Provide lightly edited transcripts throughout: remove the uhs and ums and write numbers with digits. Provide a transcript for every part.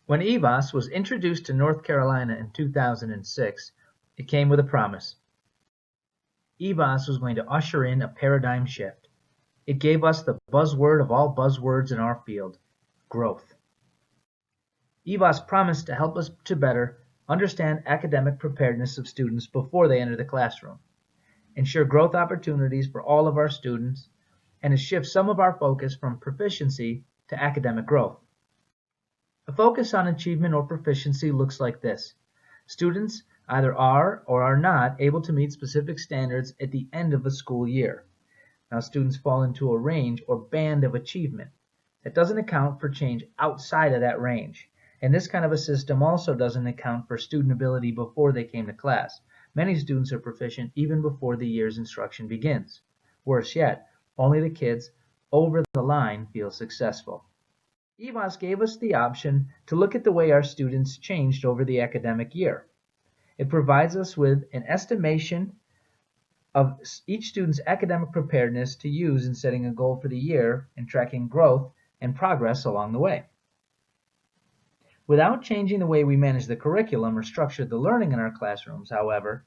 When Evaas was introduced to North Carolina in 2006, it came with a promise. Evaas was going to usher in a paradigm shift. It gave us the buzzword of all buzzwords in our field, growth. Evaas promised to help us to better understand academic preparedness of students before they enter the classroom, ensure growth opportunities for all of our students, and to shift some of our focus from proficiency to academic growth. A focus on achievement or proficiency looks like this. Students either are or are not able to meet specific standards at the end of a school year. Now, students fall into a range or band of achievement. That doesn't account for change outside of that range. And this kind of a system also doesn't account for student ability before they came to class. Many students are proficient even before the year's instruction begins. Worse yet, only the kids over the line feel successful. Evaas gave us the option to look at the way our students changed over the academic year. It provides us with an estimation of each student's academic preparedness to use in setting a goal for the year and tracking growth and progress along the way. Without changing the way we manage the curriculum or structure the learning in our classrooms, however,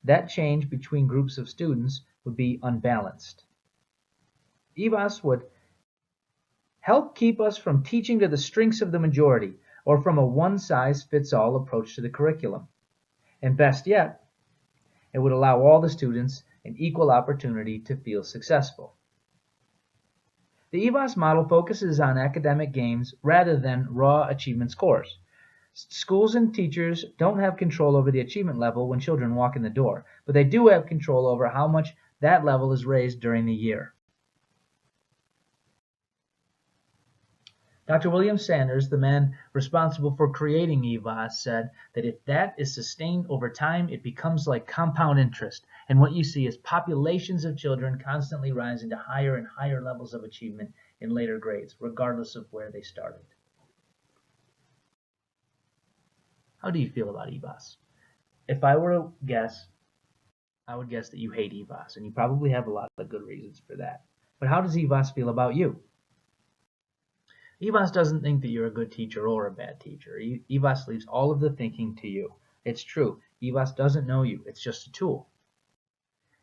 that change between groups of students would be unbalanced. Evaas would help keep us from teaching to the strengths of the majority or from a one-size-fits-all approach to the curriculum. And best yet, it would allow all the students an equal opportunity to feel successful. The Evaas model focuses on academic gains rather than raw achievement scores. Schools and teachers don't have control over the achievement level when children walk in the door, but they do have control over how much that level is raised during the year. Dr. William Sanders, the man responsible for creating Evaas, said that if that is sustained over time, it becomes like compound interest, and what you see is populations of children constantly rising to higher and higher levels of achievement in later grades, regardless of where they started. How do you feel about Evaas? If I were to guess, I would guess that you hate Evaas, and you probably have a lot of good reasons for that. But how does Evaas feel about you? Evaas doesn't think that you're a good teacher or a bad teacher. Evaas leaves all of the thinking to you. It's true. Evaas doesn't know you. It's just a tool.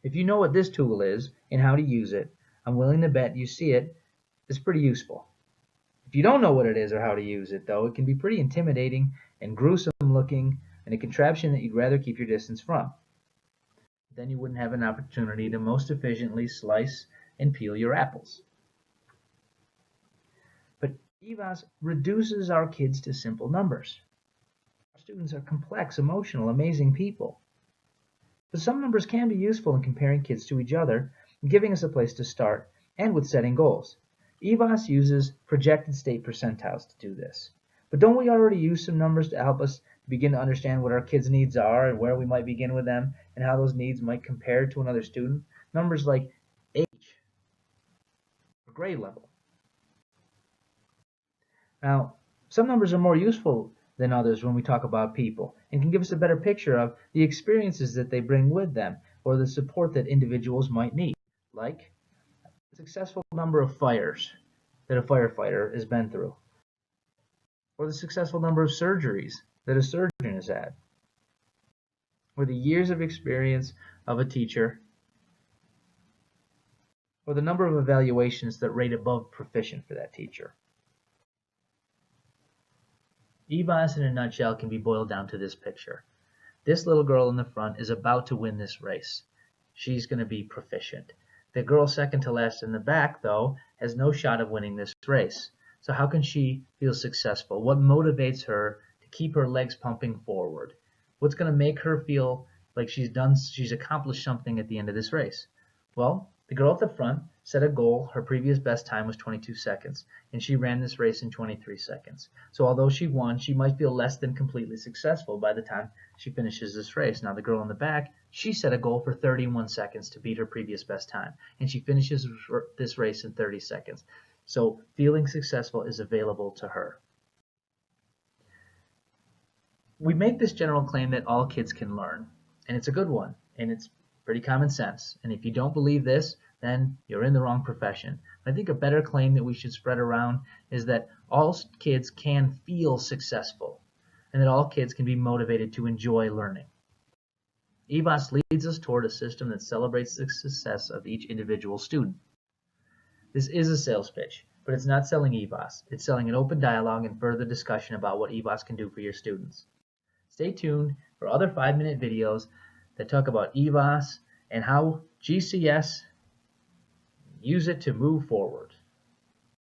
If you know what this tool is and how to use it, I'm willing to bet you see it is pretty useful. If you don't know what it is or how to use it, though, it can be pretty intimidating and gruesome looking and a contraption that you'd rather keep your distance from. Then you wouldn't have an opportunity to most efficiently slice and peel your apples. But Evaas reduces our kids to simple numbers. Our students are complex, emotional, amazing people. But some numbers can be useful in comparing kids to each other, giving us a place to start, and with setting goals. Evaas uses projected state percentiles to do this. But don't we already use some numbers to help us begin to understand what our kids' needs are and where we might begin with them and how those needs might compare to another student? Numbers like age or grade level. Now, some numbers are more useful than others when we talk about people and can give us a better picture of the experiences that they bring with them or the support that individuals might need, like the successful number of fires that a firefighter has been through, or the successful number of surgeries that a surgeon has had, or the years of experience of a teacher, or the number of evaluations that rate above proficient for that teacher. Evaas in a nutshell can be boiled down to this picture. This little girl in the front is about to win this race. She's going to be proficient. The girl second to last in the back, though, has no shot of winning this race. So how can she feel successful? What motivates her to keep her legs pumping forward? What's going to make her feel like she's accomplished something at the end of this race? Well, the girl at the front set a goal. Her previous best time was 22 seconds, and she ran this race in 23 seconds. So although she won, she might feel less than completely successful by the time she finishes this race. Now the girl in the back, she set a goal for 31 seconds to beat her previous best time, and she finishes this race in 30 seconds. So feeling successful is available to her. We make this general claim that all kids can learn, and it's a good one, and it's pretty common sense. And if you don't believe this, then you're in the wrong profession. I think a better claim that we should spread around is that all kids can feel successful and that all kids can be motivated to enjoy learning. Evaas leads us toward a system that celebrates the success of each individual student. This is a sales pitch, but it's not selling Evaas. It's selling an open dialogue and further discussion about what Evaas can do for your students. Stay tuned for other 5-minute videos that talk about Evaas and how GCS use it to move forward.